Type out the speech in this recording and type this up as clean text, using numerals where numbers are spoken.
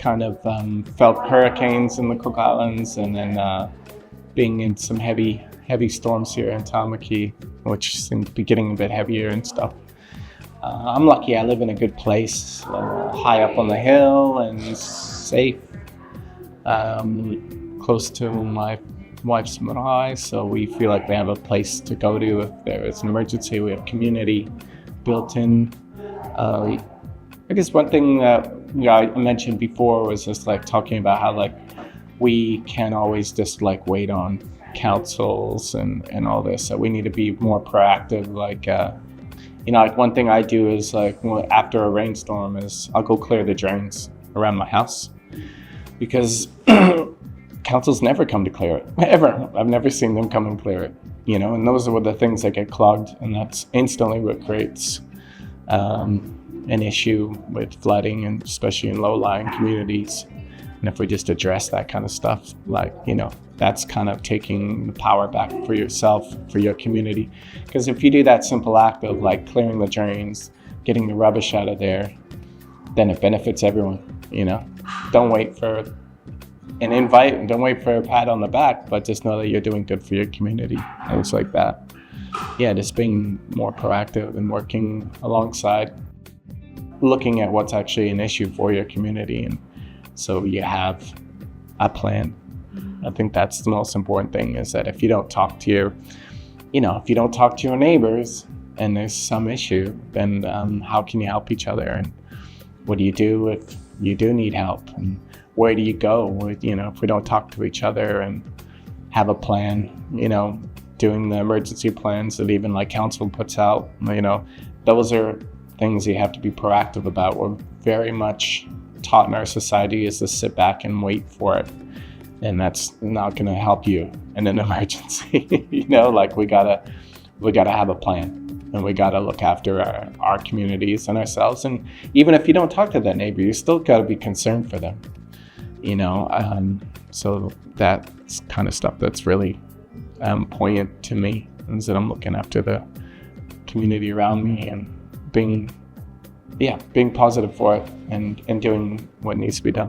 kind of felt hurricanes in the Cook Islands, and then being in some heavy storms here in Tamaki, which seem to be getting a bit heavier and stuff. I'm lucky I live in a good place, high up on the hill and safe, close to my wife's marae, so we feel like we have a place to go to if there is an emergency. We have community built in. I guess one thing that I mentioned before was just like talking about how like we can't always just like wait on councils and all this. So we need to be more proactive. Like like one thing I do is like after a rainstorm is I'll go clear the drains around my house, because councils never come to clear it, ever. I've never seen them come and clear it, and those are the things that get clogged, and that's instantly what creates an issue with flooding, and especially in low-lying communities. And if we just address that kind of stuff, like, that's kind of taking the power back for yourself, for your community. Because if you do that simple act of like clearing the drains, getting the rubbish out of there, then it benefits everyone, Don't wait for an invite, and don't wait for a pat on the back, but just know that you're doing good for your community. Things like that. Yeah, just being more proactive and working alongside, looking at what's actually an issue for your community, and so you have a plan. I think that's the most important thing, is that if you don't talk to your neighbors and there's some issue, then how can you help each other? And what do you do if you do need help? And where do you go? If we don't talk to each other and have a plan, doing the emergency plans that even like council puts out, those are things you have to be proactive about. We're very much taught in our society is to sit back and wait for it, and that's not going to help you in an emergency. Like we gotta have a plan, and we gotta look after our communities and ourselves. And even if you don't talk to that neighbor, you still gotta be concerned for them. So that's kind of stuff that's really poignant to me, is that I'm looking after the community around me and being positive for it and doing what needs to be done.